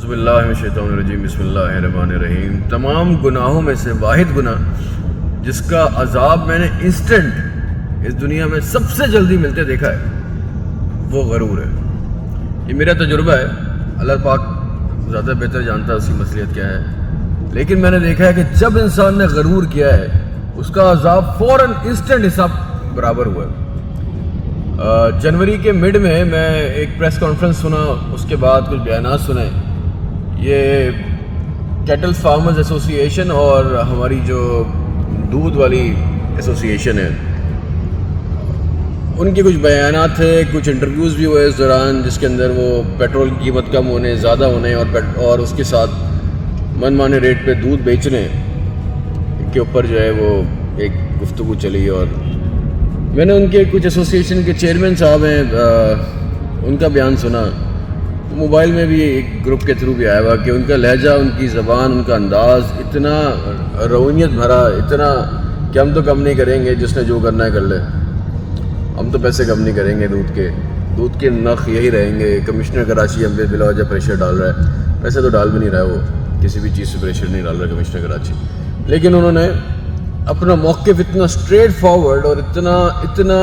اعوذ باللہ من الشیطان الرجیم بسم اللہ الرحمن الرحیم۔ تمام گناہوں میں سے واحد گناہ جس کا عذاب میں نے انسٹنٹ اس دنیا میں سب سے جلدی ملتے دیکھا ہے وہ غرور ہے۔ یہ میرا تجربہ ہے، اللہ پاک زیادہ بہتر جانتا ہے اس کی مصلحت کیا ہے، لیکن میں نے دیکھا ہے کہ جب انسان نے غرور کیا ہے اس کا عذاب فوراً انسٹنٹ حساب برابر ہوا ہے۔ جنوری کے مڈ میں ایک پریس کانفرنس سنا، اس کے بعد کچھ بیانات سنے۔ یہ کیٹل فارمرز ایسوسی ایشن اور ہماری جو دودھ والی ایسوسی ایشن ہے، ان کے کچھ بیانات تھے، کچھ انٹرویوز بھی ہوئے اس دوران، جس کے اندر وہ پیٹرول کی قیمت کم ہونے، زیادہ ہونے اور اس کے ساتھ من مانے ریٹ پہ دودھ بیچنے کے اوپر جو ہے وہ ایک گفتگو چلی۔ اور میں نے ان کے کچھ ایسوسی ایشن کے چیئرمین صاحب ہیں، ان کا بیان سنا، موبائل میں بھی ایک گروپ کے تھرو بھی آیا ہوا کہ ان کا لہجہ، ان کی زبان، ان کا انداز اتنا روحانیت بھرا، اتنا کہ ہم تو کم نہیں کریں گے، جس نے جو کرنا ہے کر لے، ہم تو پیسے کم نہیں کریں گے، دودھ کے نرخ یہی رہیں گے۔ کمشنر کراچی ہم پہ بلا وجہ پریشر ڈال رہا ہے، پیسے تو ڈال بھی نہیں رہا ہے، وہ کسی بھی چیز سے پریشر نہیں ڈال رہا کمشنر کراچی، لیکن انہوں نے اپنا موقف اتنا اسٹریٹ فارورڈ اور اتنا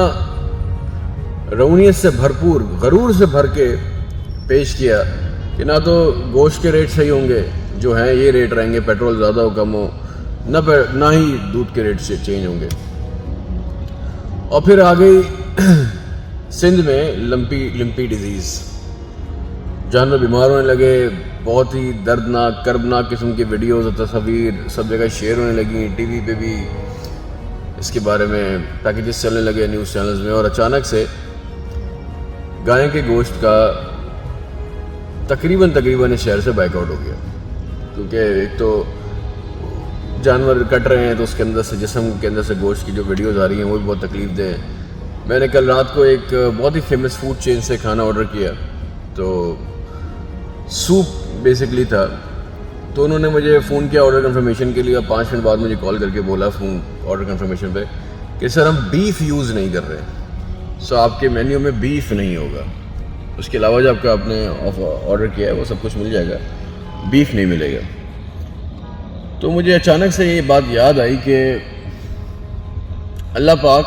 روحانیت سے بھرپور، غرور سے بھر کے پیش کیا کہ نہ تو گوشت کے ریٹ صحیح ہوں گے، جو ہیں یہ ریٹ رہیں گے، پیٹرول زیادہ ہو کم ہو، نہ ہی دودھ کے ریٹ سے چینج ہوں گے۔ اور پھر آ گئی سندھ میں لمپی ڈیزیز، جانور بیمار ہونے لگے، بہت ہی دردناک کربناک قسم کی ویڈیوز اور تصاویر سب جگہ شیئر ہونے لگیں، ٹی وی پہ بھی اس کے بارے میں پیکیجز چلنے لگے نیوز چینلز میں۔ اور اچانک سے گائے کے گوشت کا تقریباً اس شہر سے بائک آؤٹ ہو گیا، کیونکہ ایک تو جانور کٹ رہے ہیں تو اس کے اندر سے، جسم کے اندر سے گوشت کی جو ویڈیوز آ رہی ہیں وہ بھی بہت تکلیف دہ ہیں۔ میں نے کل رات کو ایک بہت ہی فیمس فوڈ چین سے کھانا آرڈر کیا، تو سوپ بیسکلی تھا، تو انہوں نے مجھے فون کیا آرڈر کنفرمیشن کے لیے، 5 منٹ بعد مجھے کال کر کے بولا فون آرڈر کنفرمیشن پہ کہ سر ہم بیف یوز نہیں کر رہے، سو آپ کے مینیو میں بیف نہیں ہوگا، اس کے علاوہ جو آپ نے آرڈر کیا ہے وہ سب کچھ مل جائے گا، بیف نہیں ملے گا۔ تو مجھے اچانک سے یہ بات یاد آئی کہ اللہ پاک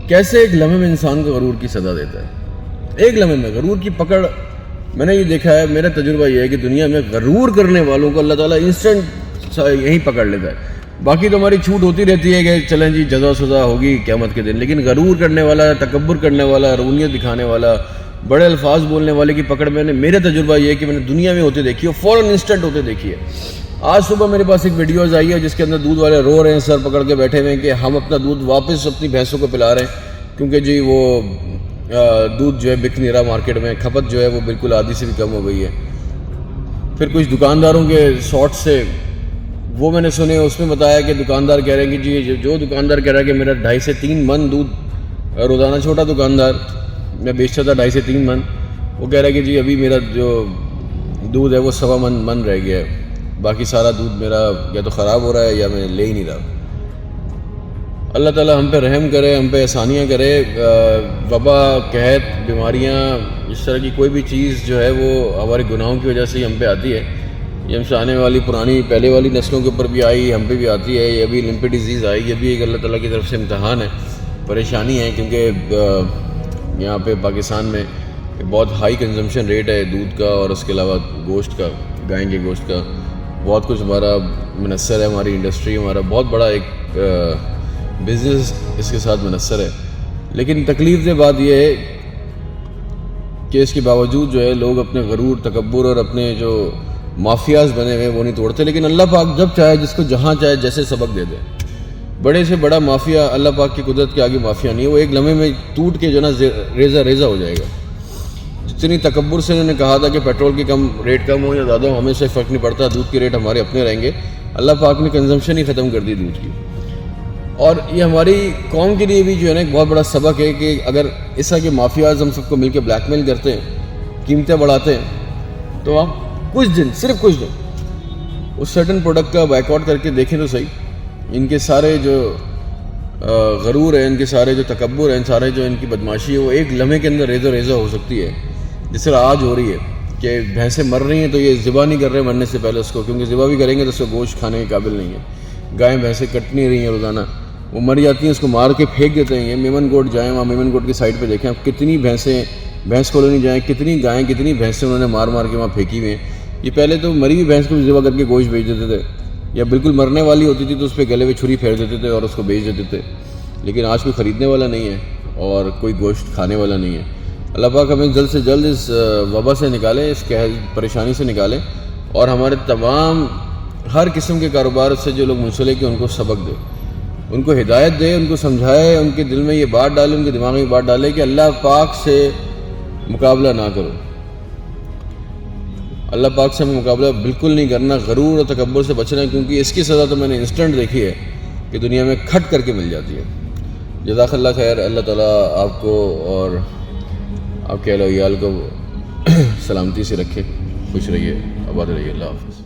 کیسے ایک لمحے میں انسان کو غرور کی سزا دیتا ہے۔ ایک لمحے میں غرور کی پکڑ میں نے یہ دیکھا ہے، میرا تجربہ یہ ہے کہ دنیا میں غرور کرنے والوں کو اللہ تعالیٰ انسٹنٹ یہیں پکڑ لیتا ہے۔ باقی تو ہماری چھوٹ ہوتی رہتی ہے کہ چلیں جی جزا سزا ہوگی قیامت کے دن، لیکن غرور کرنے والا، تکبر کرنے والا، روحانیت دکھانے والا، بڑے الفاظ بولنے والے کی پکڑ میرا تجربہ یہ ہے کہ میں نے دنیا میں ہوتے دیکھی ہے، فوراً انسٹنٹ ہوتے دیکھی ہے۔ آج صبح میرے پاس ایک ویڈیوز آئی ہے جس کے اندر دودھ والے رو رہے ہیں، سر پکڑ کے بیٹھے ہوئے ہیں کہ ہم اپنا دودھ واپس اپنی بھینسوں کو پلا رہے ہیں، کیونکہ جی وہ دودھ جو ہے بک نہیں رہا مارکیٹ میں، کھپت جو ہے وہ بالکل آدھی سے بھی کم ہو گئی ہے۔ پھر کچھ دکانداروں کے شارٹ سے وہ میں نے سنے، اس میں بتایا کہ دکاندار کہہ رہے ہیں کہ جی جو دکاندار کہہ رہا ہے کہ میرا 2.5 سے 3 من دودھ روزانہ، چھوٹا دکاندار میں بیچتا تھا 2.5 سے 3 من، وہ کہہ رہا ہے کہ جی ابھی میرا جو دودھ ہے وہ 1.25 من رہ گیا ہے، باقی سارا دودھ میرا یا تو خراب ہو رہا ہے یا میں لے ہی نہیں رہا۔ اللہ تعالیٰ ہم پہ رحم کرے، ہم پہ آسانیاں کرے۔ وبا، قحط، بیماریاں، اس طرح کی کوئی بھی چیز جو ہے وہ ہمارے گناہوں کی وجہ سے ہی ہم پہ آتی ہے۔ یہ ہم سے آنے والی پرانی پہلے والی نسلوں کے اوپر بھی آئی، ہم پہ بھی آتی ہے۔ یہ ابھی لمپی ڈیزیز آئی، یہ بھی ایک اللہ تعالیٰ کی طرف سے امتحان ہے، پریشانی ہے، کیونکہ یہاں پہ پاکستان میں بہت ہائی کنزمپشن ریٹ ہے دودھ کا، اور اس کے علاوہ گوشت کا، گائے کے گوشت کا بہت کچھ ہمارا منحصر ہے، ہماری انڈسٹری، ہمارا بہت بڑا ایک بزنس اس کے ساتھ منحصر ہے۔ لیکن تکلیف دہ بات یہ ہے کہ اس کے باوجود جو ہے لوگ اپنے غرور، تکبر اور اپنے جو مافیاز بنے ہوئے وہ نہیں توڑتے، لیکن اللہ پاک جب چاہے جس کو جہاں چاہے جیسے سبق دے دے۔ بڑے سے بڑا مافیا اللہ پاک کی قدرت کے آگے مافیا نہیں ہے، وہ ایک لمحے میں ٹوٹ کے جو نا ریزہ ہو جائے گا۔ جتنی تکبر سے انہوں نے کہا تھا کہ پیٹرول کی ریٹ کم ہو یا زیادہ ہو ہمیں سے فرق نہیں پڑتا، دودھ کے ریٹ ہمارے اپنے رہیں گے، اللہ پاک نے کنزمپشن ہی ختم کر دی دودھ کی۔ اور یہ ہماری قوم کے لیے بھی جو ہے نا ایک بہت بڑا سبق ہے کہ اگر اس طرح کے مافیاز ہم سب کو مل کے بلیک میل کرتے ہیں، قیمتیں بڑھاتے ہیں، تو آپ صرف کچھ دن اس سرٹن پروڈکٹ کا بائک آؤٹ کر کے دیکھیں تو صحیح، ان کے سارے جو غرور ہے، ان کے سارے جو تکبر ہیں، سارے جو ان کی بدماشی ہے، وہ ایک لمحے کے اندر ریزہ ہو سکتی ہے، جس طرح آج ہو رہی ہے۔ کہ بھینسیں مر رہی ہیں تو یہ ذبح نہیں کر رہے مرنے سے پہلے اس کو، کیونکہ ذبح بھی کریں گے تو اس کو گوشت کھانے کے قابل نہیں ہے. گائیں بھینسیں کٹ نہیں رہی ہیں روزانہ، وہ مر جاتی ہیں، اس کو مار کے پھینک دیتے ہیں. یہ میمن کوٹ جائیں، وہاں میمن کوٹ کی سائڈ پہ دیکھیں آپ کتنی بھینسیں، بھینس کالونی جائیں، کتنی گائیں کتنی بھینسیں انہوں نے مار مار کے وہاں پھینکی ہوئی ہیں. یہ پہلے تو مری ہوئی بھینس کو بھی ذبح کر کے گوشت بیچ دیتے تھے، یا بالکل مرنے والی ہوتی تھی تو اس پہ گلے پہ چھری پھیر دیتے تھے اور اس کو بیچ دیتے تھے. لیکن آج کوئی خریدنے والا نہیں ہے اور کوئی گوشت کھانے والا نہیں ہے. اللہ پاک ہمیں جلد سے جلد اس وبا سے نکالے، اس پریشانی سے نکالے، اور ہمارے تمام ہر قسم کے کاروبار سے جو لوگ منسلک ہیں ان کو سبق دے، ان کو ہدایت دے، ان کو سمجھائے، ان کے دل میں یہ بات ڈالے، ان کے دماغ میں یہ بات ڈالے کہ اللہ پاک سے مقابلہ نہ کرو. اللہ پاک سے ہمیں مقابلہ بالکل نہیں کرنا، غرور اور تکبر سے بچنا، کیونکہ اس کی سزا تو میں نے انسٹنٹ دیکھی ہے کہ دنیا میں کھٹ کر کے مل جاتی ہے. جزاک اللہ خیر. اللہ تعالیٰ آپ کو اور آپ کے اہل و عیال کو سلامتی سے رکھے. خوش رہیے، آباد رہیے. اللہ حافظ.